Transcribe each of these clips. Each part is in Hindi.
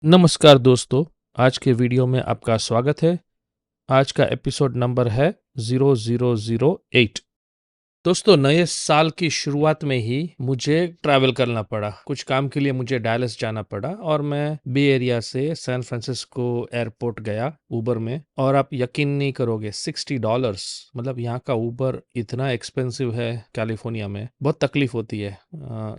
नमस्कार दोस्तों, आज के वीडियो में आपका स्वागत है। आज का एपिसोड नंबर है 0008। दोस्तों, नए साल की शुरुआत में ही मुझे ट्रैवल करना पड़ा। कुछ काम के लिए मुझे डैलस जाना पड़ा और मैं बे एरिया से सैन फ्रांसिस्को एयरपोर्ट गया ऊबर में। और आप यकीन नहीं करोगे, $60। मतलब यहाँ का ऊबर इतना एक्सपेंसिव है कैलिफोर्निया में, बहुत तकलीफ होती है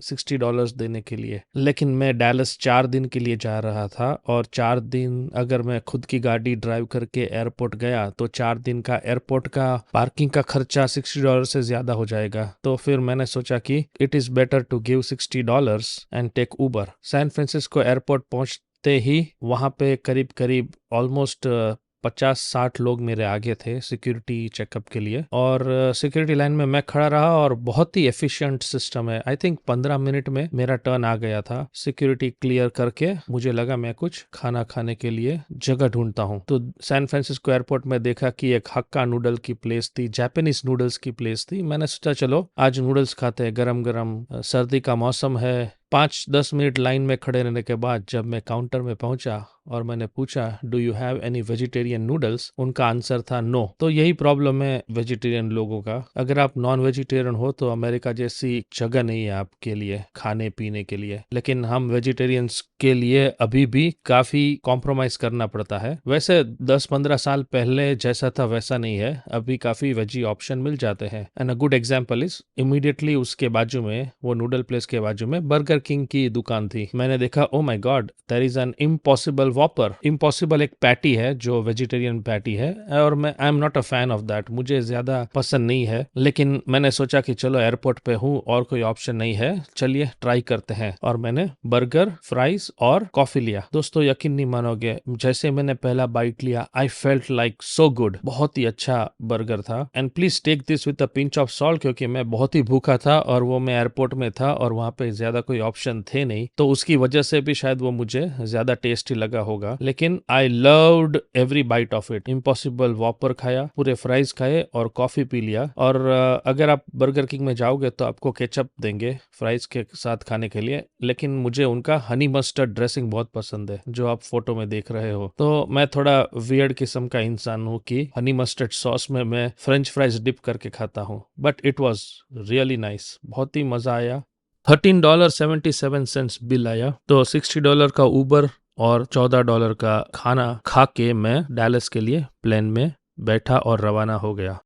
$60 देने के लिए। लेकिन मैं डैलस 4 दिन के लिए जा रहा था और 4 दिन अगर मैं खुद की गाड़ी ड्राइव करके एयरपोर्ट गया तो 4 दिन का एयरपोर्ट का पार्किंग का खर्चा $60 से ज्यादा हो जाएगा। तो फिर मैंने सोचा कि it is better to give $60 and take Uber. San Francisco airport पहुंचते ही वहां पे करीब करीब ऑलमोस्ट 50-60 लोग मेरे आगे थे सिक्योरिटी चेकअप के लिए। और सिक्योरिटी लाइन में मैं खड़ा रहा और बहुत ही एफिशिएंट सिस्टम है। आई थिंक 15 मिनट में मेरा टर्न आ गया था। सिक्योरिटी क्लियर करके मुझे लगा मैं कुछ खाना खाने के लिए जगह ढूंढता हूँ। तो सैन फ्रांसिस्को एयरपोर्ट में देखा कि एक हक्का नूडल की प्लेस थी, जापानीज नूडल्स की प्लेस थी। मैंने सोचा चलो आज नूडल्स खाते हैं, गरम गरम, सर्दी का मौसम है। 5-10 मिनट लाइन में खड़े रहने के बाद जब मैं काउंटर में पहुंचा और मैंने पूछा do you have any vegetarian noodles, उनका आंसर था नो। तो यही प्रॉब्लम है वेजिटेरियन लोगों का। अगर आप नॉन वेजिटेरियन हो तो अमेरिका जैसी जगह नहीं है आपके लिए खाने पीने के लिए। लेकिन हम वेजिटेरियंस के लिए अभी भी काफी कॉम्प्रोमाइज करना पड़ता है। वैसे 10-15 साल पहले जैसा था वैसा नहीं है, अभी काफी वेजी ऑप्शन मिल जाते हैं। And a good example is immediately उसके बाजू में, वो नूडल प्लेस के बाजू में बर्गर किंग की दुकान थी। मैंने देखा oh my god, there is an Impossible Whopper. Impossible एक पैटी है जो वेजिटेरियन पैटी है और मैं I am not a fan of that, मुझे ज्यादा पसंद नहीं है। लेकिन मैंने सोचा कि चलो एयरपोर्ट पे हूँ और कोई ऑप्शन नहीं है, चलिए ट्राई करते हैं। और मैंने बर्गर, फ्राइज और कॉफी लिया। दोस्तों यकीन नहीं मानोगे, जैसे मैंने पहला बाइट लिया I felt like so good. बहुत ही अच्छा बर्गर था। And please take this with a pinch of salt, क्योंकि मैं बहुत ही भूखा था और वो मैं एयरपोर्ट में था और वहां पे ज्यादा कोई ऑप्शन थे नहीं, तो उसकी वजह से भी शायद वो मुझे ज्यादा टेस्टी लगा होगा। लेकिन I loved every bite of it. Impossible whopper खाया, पूरे फ्राइज खाए और कॉफी पी लिया। और अगर आप बर्गर किंग में जाओगे तो आपको केचप देंगे फ्राइज के साथ खाने के लिए, लेकिन मुझे उनका हनी मस्टर्ड ड्रेसिंग बहुत पसंद है जो आप फोटो में देख रहे हो। तो मैं थोड़ा वियर्ड किस्म का इंसान हूँ कि हनी मस्टर्ड सॉस में मैं फ्रेंच फ्राइज डिप करके खाता हूँ, but it was really nice. बहुत ही मजा आया। $13.77 बिल आया। तो $60 का ऊबर और $14 का खाना खा के मैं डैलस के लिए प्लेन में बैठा और रवाना हो गया।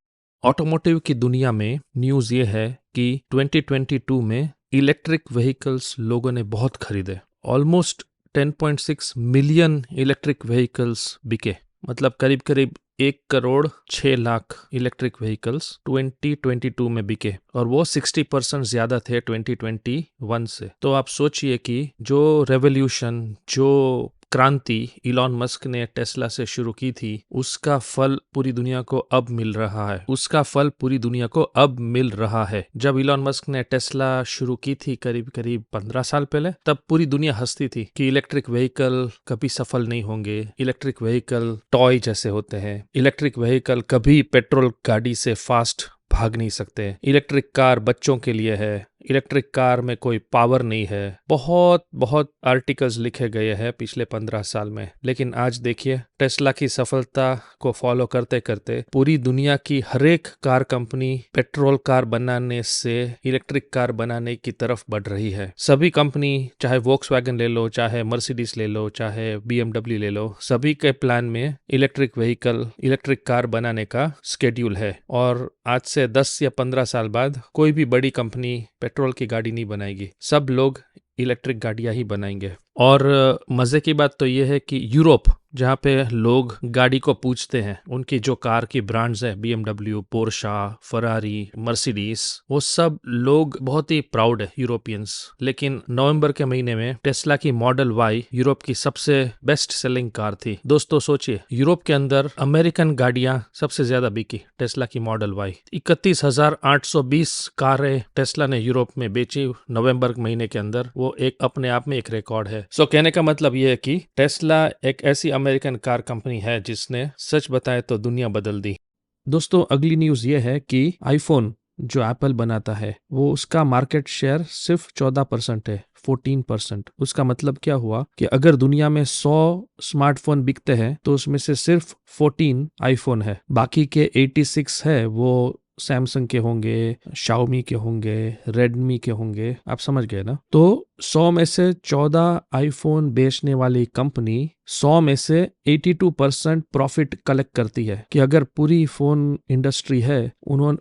ऑटोमोटिव की दुनिया में न्यूज ये है कि 2022 में इलेक्ट्रिक व्हीकल्स लोगों ने बहुत खरीदे। ऑलमोस्ट 10.6 मिलियन इलेक्ट्रिक व्हीकल्स बिके। मतलब करीब करीब 1,06,00,000 इलेक्ट्रिक व्हीकल्स 2022 में बिके और वो 60% ज्यादा थे 2021 से। तो आप सोचिए कि जो रेवोल्यूशन, जो क्रांति इलॉन मस्क ने टेस्ला से शुरू की थी, उसका फल पूरी दुनिया को अब मिल रहा है। उसका फल पूरी दुनिया को अब मिल रहा है। जब इलॉन मस्क ने टेस्ला शुरू की थी करीब करीब 15 साल पहले, तब पूरी दुनिया हंसती थी कि इलेक्ट्रिक व्हीकल कभी सफल नहीं होंगे, इलेक्ट्रिक व्हीकल टॉय जैसे होते हैं, इलेक्ट्रिक व्हीकल कभी पेट्रोल गाड़ी से फास्ट भाग नहीं सकते, इलेक्ट्रिक कार बच्चों के लिए है, इलेक्ट्रिक कार में कोई पावर नहीं है। बहुत बहुत आर्टिकल्स लिखे गए हैं पिछले 15 साल में। लेकिन आज देखिए, टेस्ला की सफलता को फॉलो करते करते पूरी दुनिया की हर एक कार कंपनी पेट्रोल कार बनाने से इलेक्ट्रिक कार बनाने की तरफ बढ़ रही है। सभी कंपनी, चाहे वोक्सवैगन ले लो, चाहे मर्सिडीज ले लो, चाहे BMW ले लो, सभी के प्लान में इलेक्ट्रिक व्हीकल, इलेक्ट्रिक कार बनाने का स्केड्यूल है। और आज से 10 या 15 साल बाद कोई भी बड़ी कंपनी पेट्रोल की गाड़ी नहीं बनाएगी, सब लोग इलेक्ट्रिक गाड़ियां ही बनाएंगे। और मजे की बात तो यह है कि यूरोप, जहाँ पे लोग गाड़ी को पूछते हैं, उनकी जो कार की ब्रांड्स है BMW, पोर्शा, फरारी, मर्सिडीज, वो सब लोग बहुत ही प्राउड है यूरोपियंस। लेकिन नवंबर के महीने में टेस्ला की मॉडल Y यूरोप की सबसे बेस्ट सेलिंग कार थी। दोस्तों सोचिए, यूरोप के अंदर अमेरिकन गाड़ियां सबसे ज्यादा बिकी टेस्ला की मॉडल Y। 31,820 कारें टेस्ला ने यूरोप में बेची नवंबर महीने के अंदर। वो एक अपने आप में एक रिकॉर्ड है। सो कहने का मतलब ये है कि टेस्ला एक ऐसी अमेरिकन कार कंपनी है जिसने सच बताए तो दुनिया बदल दी। दोस्तों अगली न्यूज ये है कि आईफोन जो एप्पल बनाता है, वो उसका मार्केट शेयर सिर्फ 14% है। 14%। उसका मतलब क्या हुआ कि अगर दुनिया में 100 स्मार्टफोन बिकते हैं तो उसमें से सिर्फ 14 आईफोन है, बाकी के 86 है वो सैमसंग के होंगे, शाओमी के होंगे, रेडमी के होंगे। आप समझ गए ना? तो 100 में से 14 आईफोन बेचने वाली कंपनी 100 में से 82% प्रॉफिट कलेक्ट करती है। कि अगर पूरी फोन इंडस्ट्री है,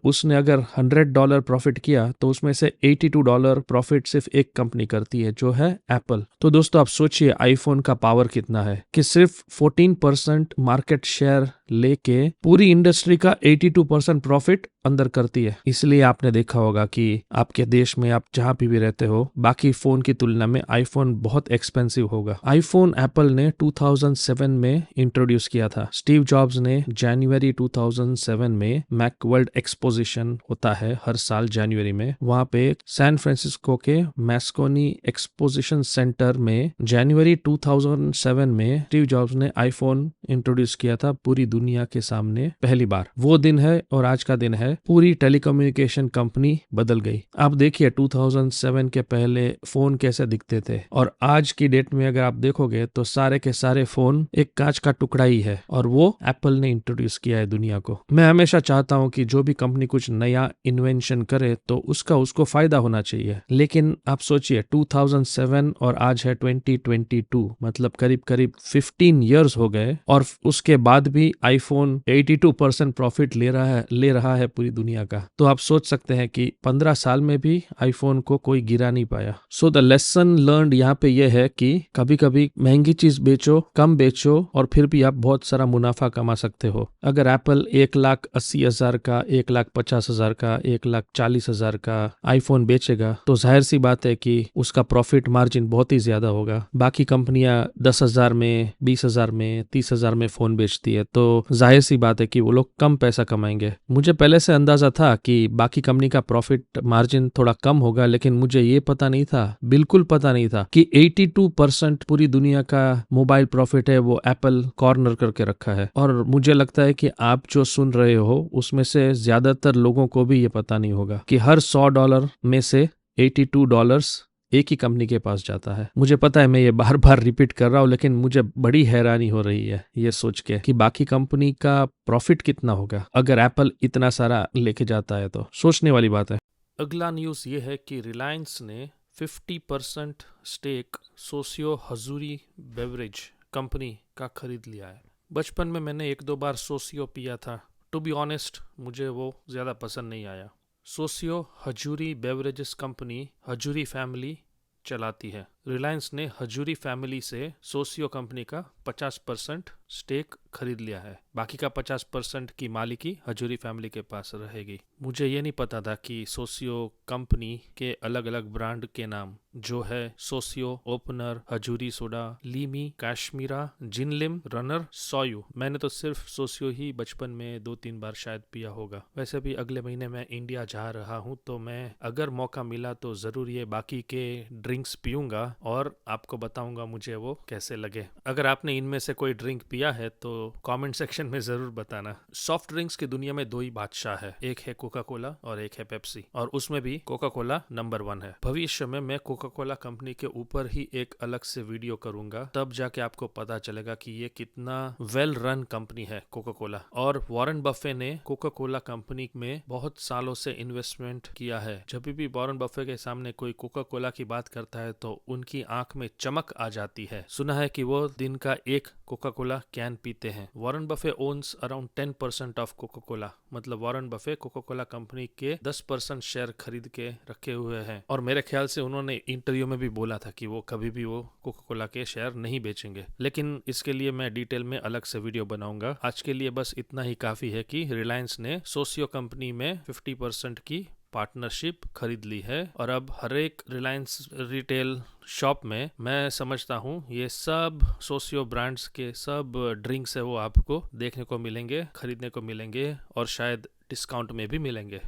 उसने अगर $100 प्रॉफिट किया तो उसमें से $82 प्रॉफिट सिर्फ एक कंपनी करती है, जो है एप्पल। तो दोस्तों आप सोचिए आईफोन का पावर कितना है कि सिर्फ 14% मार्केट शेयर लेके पूरी इंडस्ट्री का 82% प्रॉफिट अंदर करती है। इसलिए आपने देखा होगा कि आपके देश में आप जहां भी रहते हो, बाकी फोन की तुलना में आईफोन बहुत एक्सपेंसिव होगा। आईफोन एप्पल ने 2007 में इंट्रोड्यूस किया था। स्टीव जॉब्स ने जनवरी 2007 में मैकवर्ल्ड एक्सपोजिशन होता है हर साल जनवरी में, वहां पे सैन फ्रांसिस्को के मैस्कोनी एक्सपोजिशन सेंटर में जनवरी 2007 में स्टीव जॉब्स ने आईफोन इंट्रोड्यूस किया था पूरी दुनिया के सामने पहली बार। वो दिन है और आज का दिन है, पूरी टेलीकम्युनिकेशन कंपनी बदल गई। आप देखिए 2007 के पहले फोन कैसे दिखते थे और आज की डेट में अगर आप देखोगे तो सारे के सारे फोन एक कांच का टुकड़ा ही है, और वो एप्पल ने इंट्रोड्यूस किया है दुनिया को। मैं हमेशा चाहता हूं कि जो भी कंपनी कुछ नया इन्वेंशन करे तो उसको फायदा होना चाहिए, लेकिन आप सोचिए 2007 और आज है 2022, मतलब करीब करीब 15 इयर्स हो गए और उसके बाद भी आईफोन 82% प्रॉफिट ले रहा है पूरी दुनिया का। तो आप सोच सकते हैं कि 15 साल में भी आईफोन को कोई गिरा नहीं पाया। सो द लेसन लर्नड यहाँ पे ये है कि कभी कभी महंगी चीज बेचो, कम बेचो, और फिर भी आप बहुत सारा मुनाफा कमा सकते हो। अगर एप्पल 1,80,000 का, 1,50,000 का, 1,40,000 का आईफोन बेचेगा तो जाहिर सी बात है कि उसका प्रॉफिट मार्जिन बहुत ही ज्यादा होगा। बाकी कंपनियां 10,000 में, 20,000 में, 30,000 में फोन बेचती है, तो जाहिर सी बात है कि वो लोग कम पैसा कमाएंगे। मुझे पहले से अंदाजा था कि बाकी कंपनी का प्रॉफिट मार्जिन थोड़ा कम होगा, लेकिन मुझे ये पता नहीं था, बिल्कुल पता नहीं था कि 82% पूरी दुनिया का मोबाइल प्रॉफिट है वो एप्पल कॉर्नर करके रखा है। और मुझे लगता है कि आप जो सुन रहे हो उसमें से ज्यादातर लोगों को भी ये पता नहीं होगा कि हर $100 में से $82 एक ही कंपनी के पास जाता है। मुझे पता है मैं ये बार बार रिपीट कर रहा हूँ, लेकिन मुझे बड़ी हैरानी हो रही है ये सोच के कि बाकी कंपनी का प्रॉफिट कितना होगा अगर एप्पल इतना सारा लेके जाता है। तो सोचने वाली बात है। अगला न्यूज़ ये है कि रिलायंस ने 50% स्टेक सोसियो हजूरी बेवरेज कंपनी का खरीद लिया है। बचपन में मैंने 1-2 बार सोसियो पिया था। टू बी ऑनेस्ट मुझे वो ज़्यादा पसंद नहीं आया। सोसियो हजूरी बेवरेजेस कंपनी हजूरी फैमिली चलाती है। रिलायंस ने हजूरी फैमिली से सोसियो कंपनी का 50% स्टेक खरीद लिया है। बाकी का 50% की मालिकी हजूरी फैमिली के पास रहेगी। मुझे ये नहीं पता था कि सोसियो कंपनी के अलग अलग ब्रांड के नाम जो है सोसियो, ओपनर, हजूरी सोडा, लीमी, काश्मीरा, जिनलिम, रनर, सोयू। मैंने तो सिर्फ सोसियो ही बचपन में 2-3 बार शायद पिया होगा। वैसे भी अगले महीने मैं इंडिया जा रहा हूँ, तो मैं अगर मौका मिला तो जरूर ये बाकी के ड्रिंक्स पीऊंगा और आपको बताऊंगा मुझे वो कैसे लगे। अगर आपने इनमें से कोई ड्रिंक पिया है तो कमेंट सेक्शन में जरूर बताना। सॉफ्ट ड्रिंक्स की दुनिया में 2 ही बादशाह है, एक है कोका कोला और एक है पेप्सी, और उसमें भी कोका कोला नंबर 1 है। भविष्य में मैं कोका कोला कंपनी के ऊपर ही एक अलग से वीडियो करूंगा, तब जाके आपको पता चलेगा कि ये कितना वेल रन कंपनी है कोका कोला। और वॉरेन बफे ने कोका कोला कंपनी में बहुत सालों से इन्वेस्टमेंट किया है। जब भी वॉरेन बफे के सामने कोई कोका कोला की बात करता है तो उनकी आंख में चमक आ जाती है। सुना है कि वो दिन का एक कोका कोला कैन पीते हैं। Warren Buffett owns around 10% of Coca Cola, मतलब Warren Buffett Coca Cola company के 10% शेयर खरीद के रखे हुए हैं। और मेरे ख्याल से उन्होंने इंटरव्यू में भी बोला था कि वो कभी भी वो कोका कोला के शेयर नहीं बेचेंगे, लेकिन इसके लिए मैं डिटेल में अलग से वीडियो बनाऊंगा। आज के लिए बस इतना ही काफी है कि रिलायंस ने सोसियो कंपनी में 50% की पार्टनरशिप खरीद ली है, और अब हर एक रिलायंस रिटेल शॉप में मैं समझता हूँ ये सब सोसियो ब्रांड्स के सब ड्रिंक्स है वो आपको देखने को मिलेंगे, खरीदने को मिलेंगे, और शायद डिस्काउंट में भी मिलेंगे।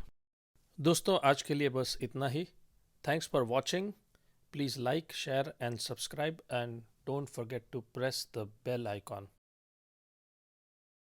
दोस्तों आज के लिए बस इतना ही। Thanks for watching. Please like, share and subscribe, and don't forget to press the bell icon.